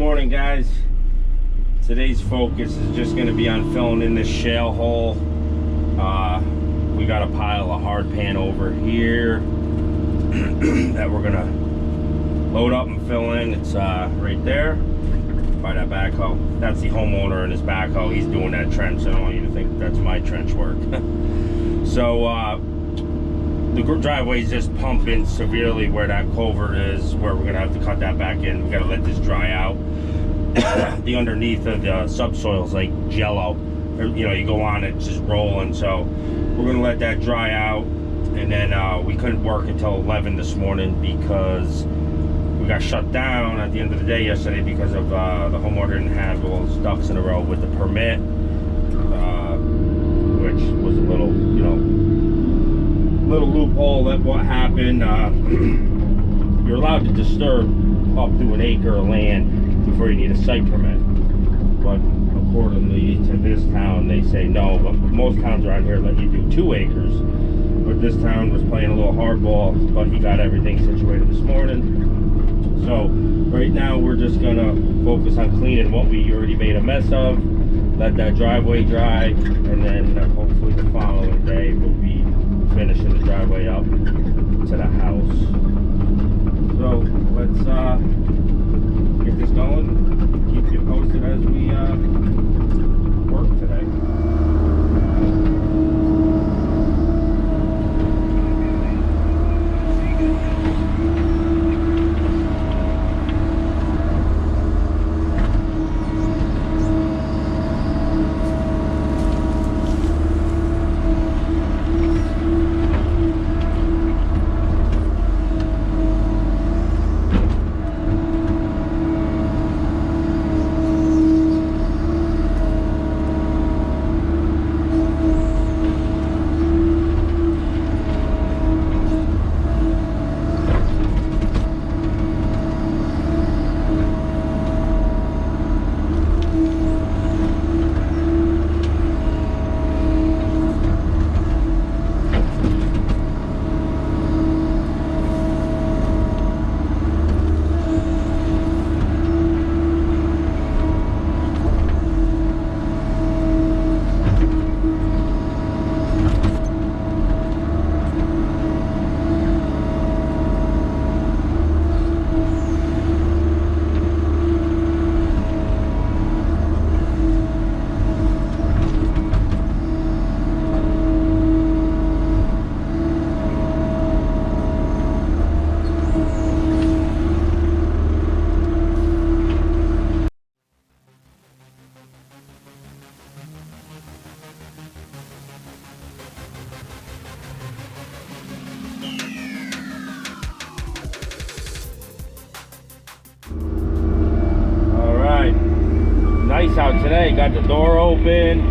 morning, guys. Today's focus is just going to be on filling in this shale hole. We got a pile of hard pan over here that we're going to load up and fill in. It's right there by that backhoe. That's the homeowner and his backhoe. He's doing that trench. I don't want you to think that's my trench work. So the driveway is just pumping severely where that culvert is, where we're gonna have to cut that back in. We gotta let this dry out. The underneath of the subsoil is like jello. You know, you go on, it's just rolling. So we're gonna let that dry out. And then we couldn't work until 11 this morning because we got shut down at the end of the day yesterday because of the homeowner didn't have all his ducks in a row with the permit, which was a little, you know, little loophole. That what happened. You're allowed to disturb up to an acre of land before you need a site permit, but accordingly to this town they say no. But most towns around here let you do 2 acres, but this town was playing a little hardball. But he got everything situated this morning. So right now we're just gonna focus on cleaning what we already made a mess of, let that driveway dry, and then hopefully the following day we'll be finishing the driveway up to the house. So let's get this going. Keep you posted as we work today. Nice out today. Got the door open.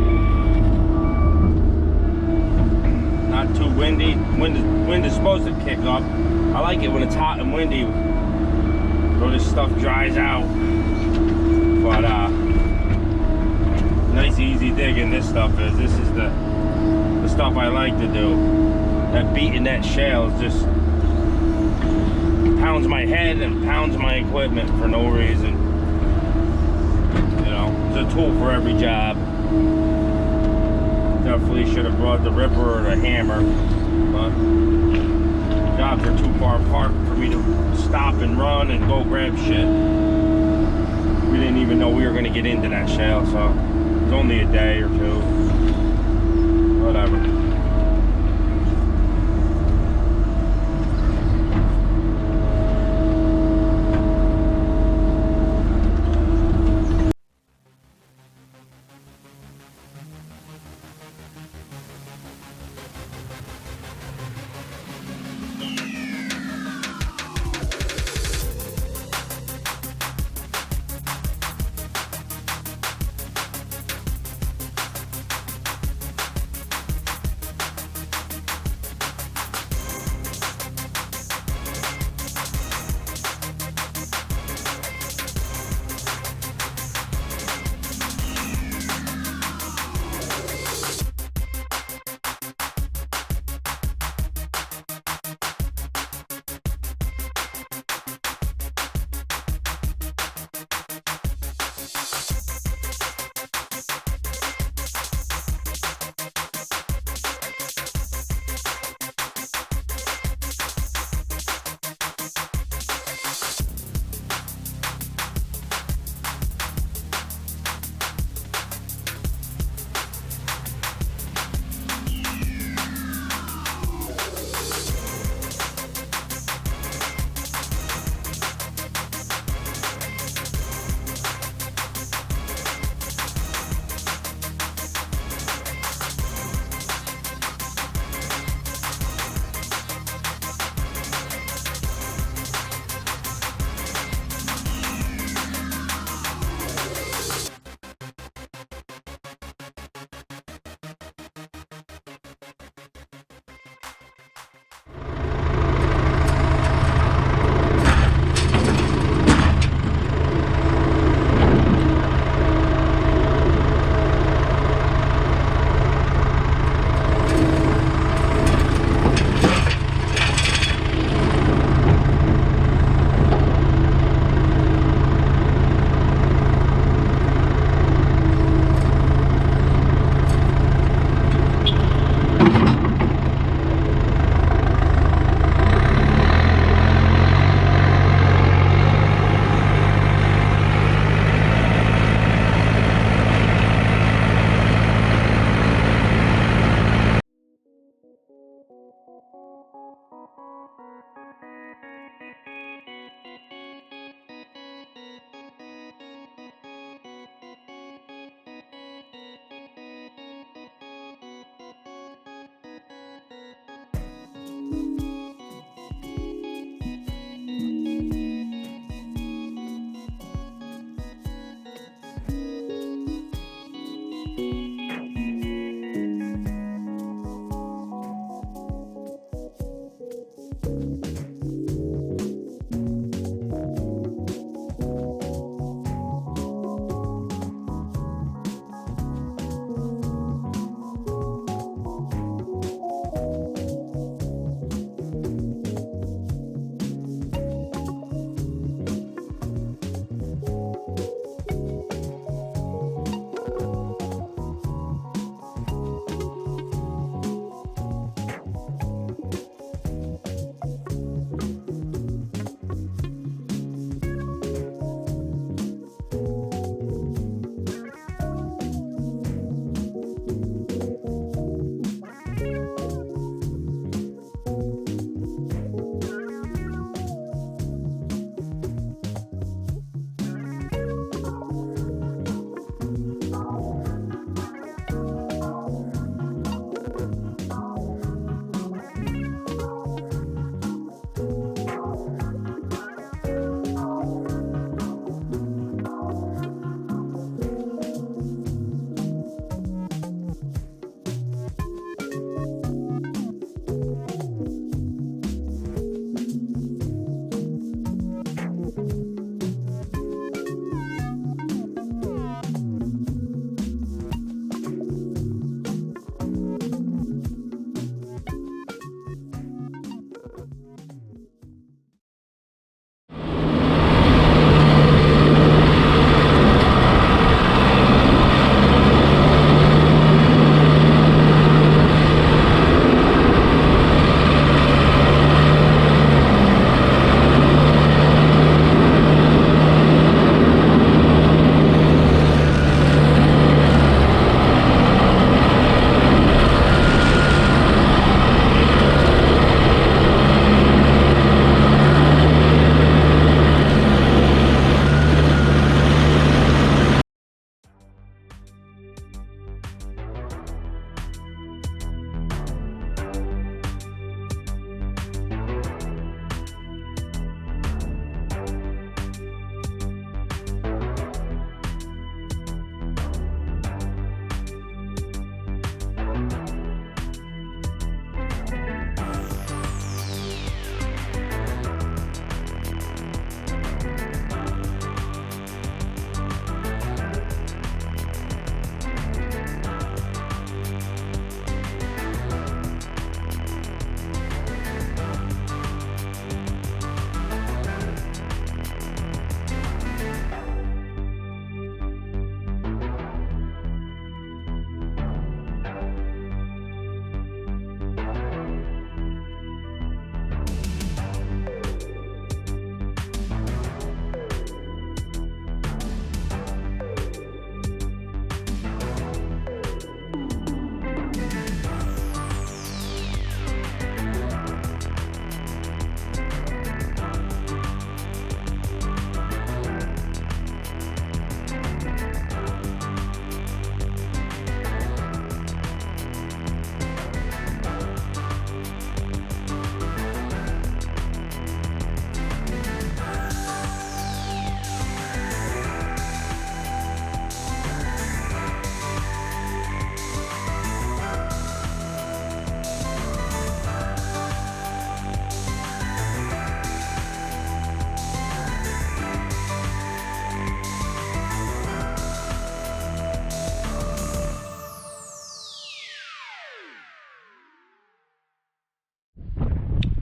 Not too windy. Wind is supposed to kick up. I like it when it's hot and windy, so this stuff dries out. But nice easy digging this stuff is. This is the stuff I like to do. That beating that shale is just pounds my head and pounds my equipment for no reason. It's a tool for every job. Definitely should have brought the ripper or the hammer, but jobs are too far apart for me to stop and run and go grab shit. We didn't even know we were going to get into that shale, so it was only a day or two. Whatever.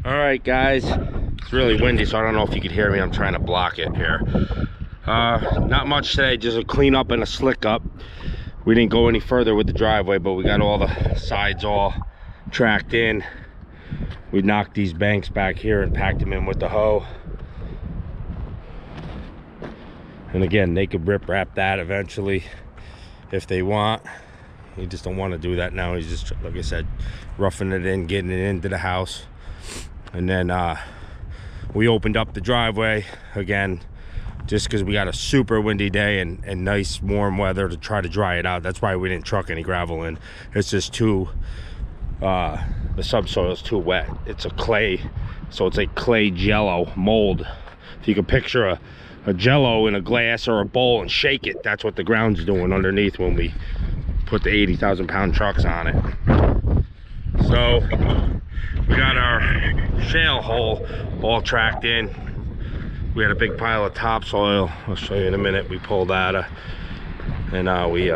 All right, guys, it's really windy, so I don't know if you could hear me. I'm trying to block it here. Not much today, just a clean up and a slick up. We didn't go any further with the driveway, but we got all the sides all tracked in. We knocked these banks back here and packed them in with the hoe. And again, they could rip wrap that eventually if they want. You just don't want to do that now. He's just, like I said, roughing it in, getting it into the house. And then we opened up the driveway again, just because we got a super windy day and nice warm weather to try to dry it out. That's why we didn't truck any gravel in. It's just too the subsoil is too wet. It's a clay, so it's a clay jello mold. If you can picture a jello in a glass or a bowl and shake it, that's what the ground's doing underneath when we put the 80,000 pound trucks on it. So we got our shale hole all tracked in. We had a big pile of topsoil. I'll show you in a minute. We pulled that and we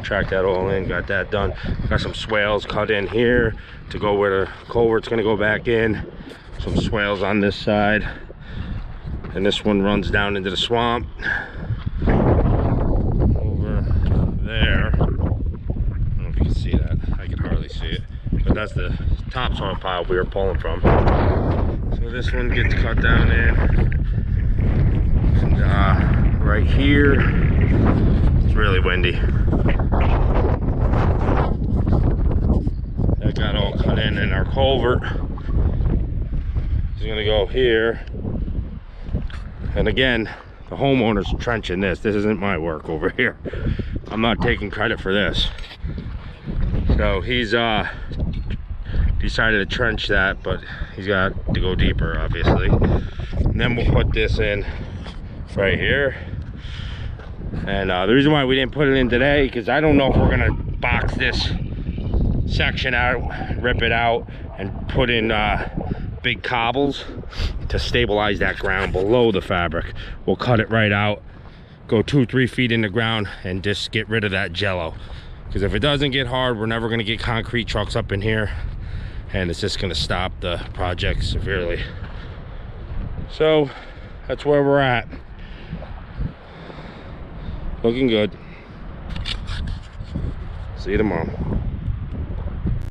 tracked that all in, got that done. Got some swales cut in here to go where the culvert's gonna go back in. Some swales on this side, and this one runs down into the swamp over there. I don't know if you can see that. I can hardly see it, but that's the topsoil pile we were pulling from. So this one gets cut down in. And right here, it's really windy. That got all cut in our culvert is gonna go here. And again, the homeowner's trenching this. This isn't my work over here. I'm not taking credit for this. So he's decided to trench that, but he's got to go deeper, obviously. And then we'll put this in right here. And the reason why we didn't put it in today, because I don't know if we're gonna box this section out, rip it out, and put in big cobbles to stabilize that ground below the fabric. We'll cut it right out, go 2-3 feet in the ground, and just get rid of that jello. Because if it doesn't get hard, we're never gonna get concrete trucks up in here, and it's just gonna stop the project severely. So that's where we're at. Looking good. See you tomorrow.